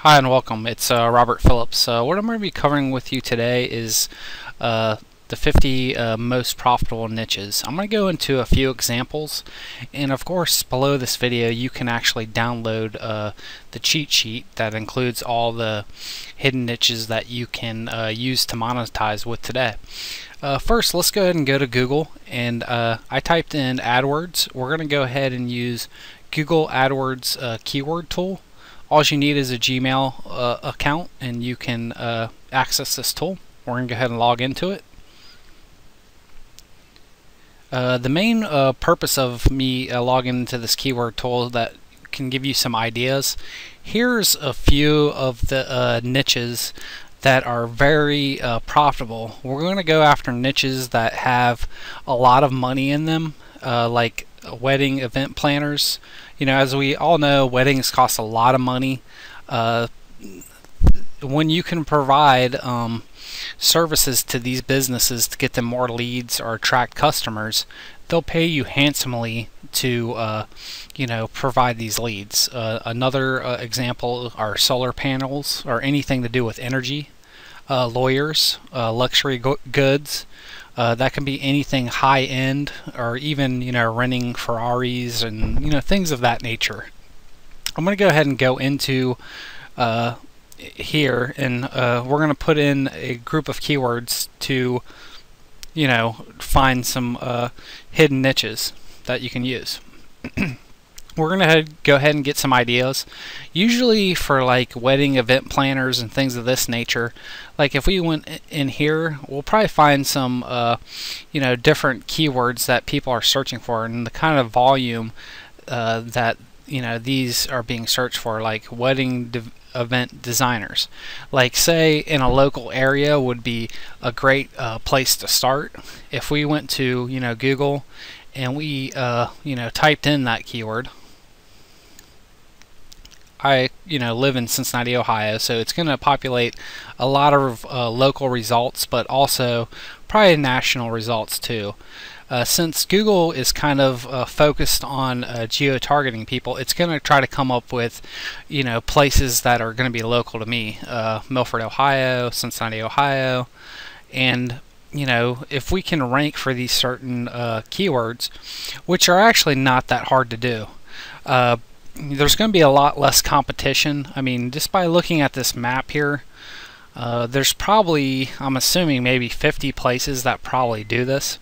Hi and welcome. It's Robert Phillips. What I'm going to be covering with you today is the 50 most profitable niches. I'm going to go into a few examples, and of course below this video you can actually download the cheat sheet that includes all the hidden niches that you can use to monetize with today. First, let's go ahead and go to Google, and I typed in AdWords. We're going to go ahead and use Google AdWords keyword tool. All you need is a Gmail account and you can access this tool. We're going to go ahead and log into it. The main purpose of me logging into this keyword tool that can give you some ideas. Here's a few of the niches that are very profitable. We're going to go after niches that have a lot of money in them, like wedding event planners. You know, as we all know, weddings cost a lot of money. When you can provide services to these businesses to get them more leads or attract customers, they'll pay you handsomely to you know, provide these leads. Another example are solar panels or anything to do with energy. Lawyers, luxury goods. That can be anything high-end, or even, you know, renting Ferraris and, you know, things of that nature. I'm going to go ahead and go into here, and we're going to put in a group of keywords to, you know, find some hidden niches that you can use. We're going to go ahead and get some ideas. Usually for like wedding event planners and things of this nature, like if we went in here, we'll probably find some you know, different keywords that people are searching for and the kind of volume that, you know, these are being searched for, like wedding event designers. Like say in a local area would be a great place to start. If we went to, you know, Google and we you know, typed in that keyword. I, you know, live in Cincinnati, Ohio, so it's going to populate a lot of local results, but also probably national results too. Since Google is kind of focused on geo-targeting people, it's going to try to come up with, you know, places that are going to be local to me. Milford, Ohio, Cincinnati, Ohio, and you know, if we can rank for these certain keywords, which are actually not that hard to do, there's going to be a lot less competition. I mean, just by looking at this map here, there's probably, I'm assuming, maybe 50 places that probably do this.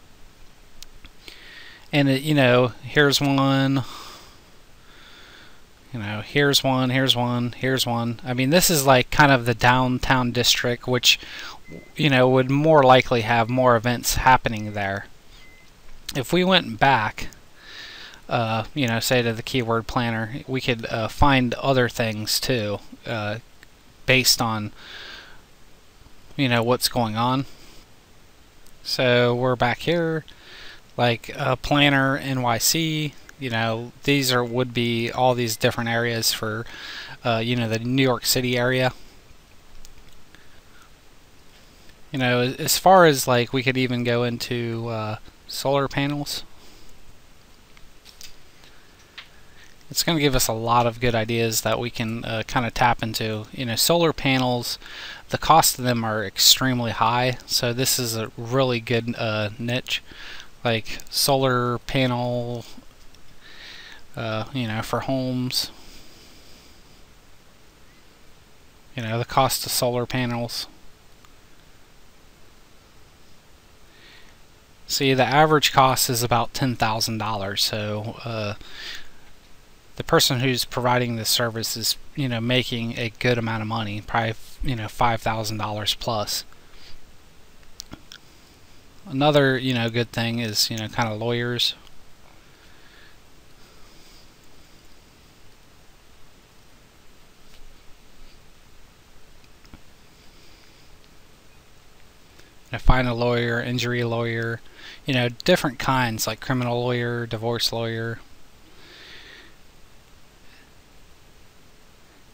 And you know, here's one. You know, here's one, here's one, here's one. I mean, this is like kind of the downtown district, which, you know, would more likely have more events happening there. If we went back, you know, say to the keyword planner, we could find other things too, based on, you know, what's going on. So we're back here, like planner NYC. You know, these would be all these different areas for, you know, the New York City area. You know, as far as like, we could even go into solar panels. It's going to give us a lot of good ideas that we can kind of tap into. You know, solar panels, the cost of them are extremely high, so this is a really good niche. Like solar panel, you know, for homes. You know, the cost of solar panels. See, the average cost is about $10,000, so the person who's providing this service is, you know, making a good amount of money, probably, you know, $5,000 plus. Another, you know, good thing is, you know, kind of lawyers. Find a lawyer, injury lawyer, you know, different kinds, like criminal lawyer, divorce lawyer.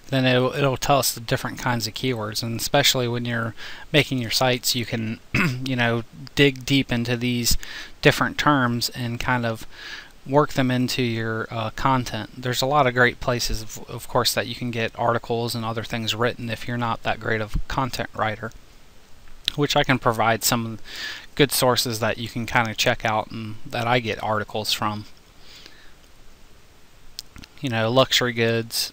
Then it'll tell us the different kinds of keywords, and especially when you're making your sites, you can you know, dig deep into these different terms and kind of work them into your content. There's a lot of great places, of course, that you can get articles and other things written if you're not that great of a content writer, which I can provide some good sources that you can kind of check out and that I get articles from. You know, luxury goods.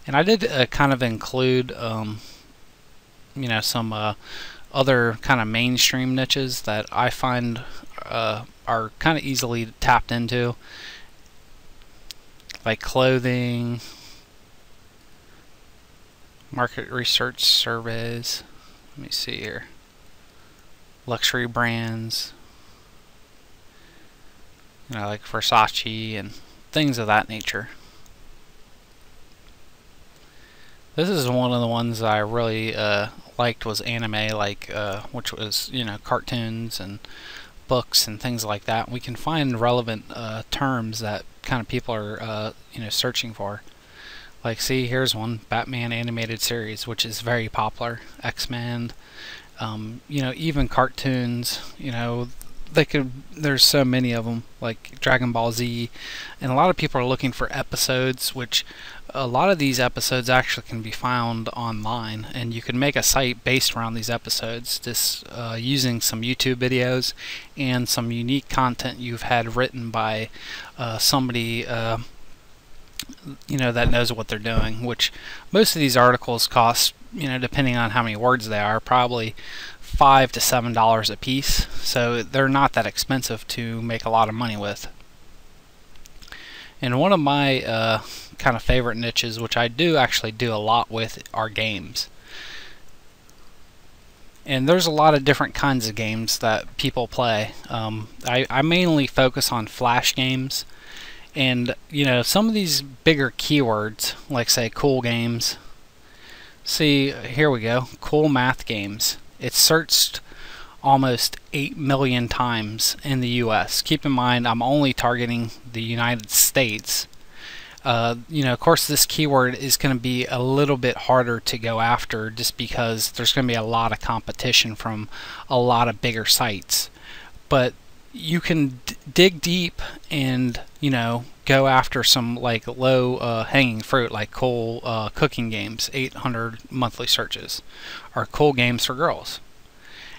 And I did kind of include, you know, some other kind of mainstream niches that I find are kind of easily tapped into, like clothing, market research surveys. Let me see here. Luxury brands, you know, like Versace and things of that nature. This is one of the ones I really liked, was anime, like which was, you know, cartoons and books and things like that. We can find relevant terms that kind of people are you know, searching for. Like, see, here's one, Batman animated series, which is very popular. X-Men, you know, even cartoons, you know, there's so many of them, like Dragon Ball Z, and a lot of people are looking for episodes, which a lot of these episodes actually can be found online, and you can make a site based around these episodes, just using some YouTube videos and some unique content you've had written by somebody you know, that knows what they're doing. Which most of these articles cost, you know, depending on how many words they are, probably $5 to $7 a piece, so they're not that expensive to make a lot of money with. And one of my kind of favorite niches, which I do actually do a lot with, are games. And there's a lot of different kinds of games that people play. I mainly focus on flash games, and you know, some of these bigger keywords, like say cool games. See, here we go, cool math games. It's searched almost 8 million times in the US. Keep in mind, I'm only targeting the United States. You know, of course, this keyword is going to be a little bit harder to go after, just because there's going to be a lot of competition from a lot of bigger sites. But you can dig deep and, you know, go after some like low hanging fruit, like cool cooking games, 800 monthly searches, or cool games for girls.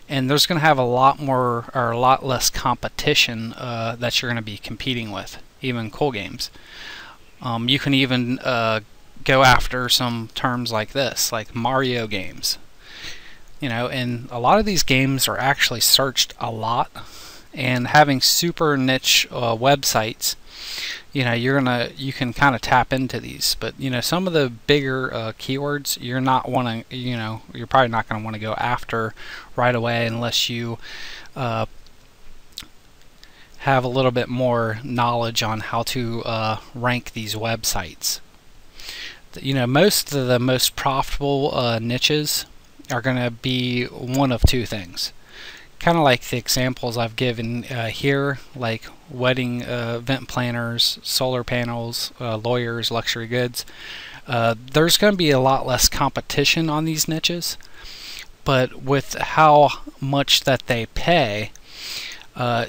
And there's going to have a lot more, or a lot less competition that you're going to be competing with, even cool games. You can even go after some terms like this, like Mario games. You know, and a lot of these games are actually searched a lot. And having super niche websites, you know, you can kind of tap into these. But you know, some of the bigger keywords, you're probably not going to want to go after right away unless you have a little bit more knowledge on how to rank these websites. You know, most of the most profitable niches are going to be one of two things. Kind of like the examples I've given here, like wedding event planners, solar panels, lawyers, luxury goods. There's going to be a lot less competition on these niches, but with how much that they pay,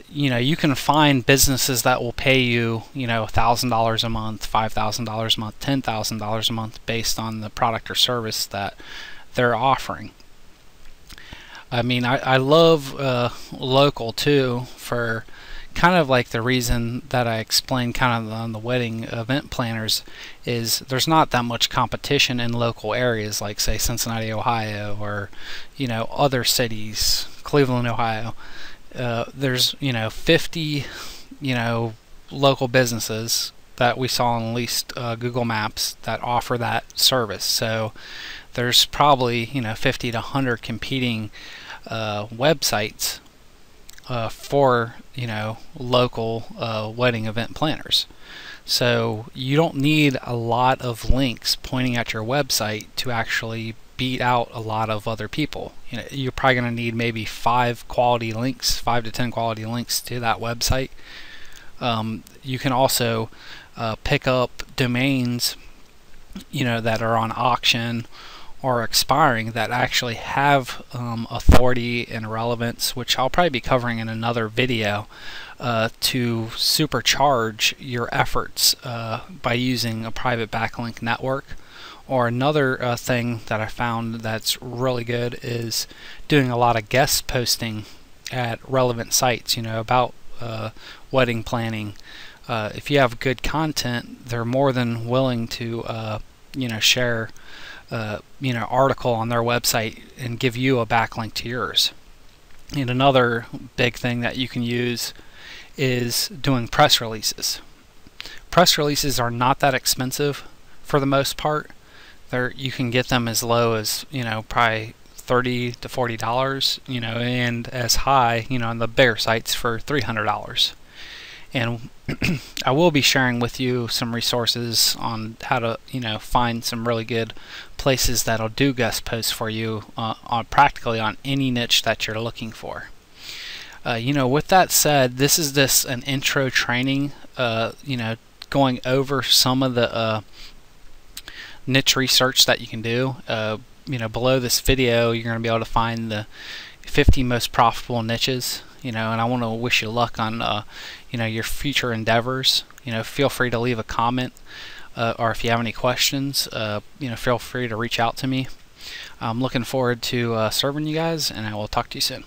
you know, you can find businesses that will pay you, you know, $1,000 a month, $5,000 a month, $10,000 a month based on the product or service that they're offering. I mean, I love local too, for kind of like the reason that I explained kind of on the wedding event planners, is there's not that much competition in local areas like say Cincinnati, Ohio, or you know, other cities, Cleveland, Ohio. There's, you know, 50, you know, local businesses that we saw on at least Google Maps that offer that service. So there's probably, you know, 50 to 100 competing websites for, you know, local wedding event planners. So you don't need a lot of links pointing at your website to actually beat out a lot of other people. You know, you're probably going to need maybe 5 to 10 quality links to that website. You can also pick up domains, you know, that are on auction, or expiring that actually have authority and relevance, which I'll probably be covering in another video, to supercharge your efforts by using a private backlink network. Or another thing that I found that's really good is doing a lot of guest posting at relevant sites, about wedding planning. If you have good content, they're more than willing to share article on their website and give you a backlink to yours. And another big thing that you can use is doing press releases. Press releases are not that expensive for the most part. You can get them as low as probably $30 to $40, and as high on the bigger sites for $300. And I will be sharing with you some resources on how to find some really good places that'll do guest posts for you on practically on any niche that you're looking for. With that said, this is an intro training, going over some of the niche research that you can do. Below this video you're going to be able to find the 50 most profitable niches, and I want to wish you luck on your future endeavors. Feel free to leave a comment, or if you have any questions, feel free to reach out to me. I'm looking forward to serving you guys, and I will talk to you soon.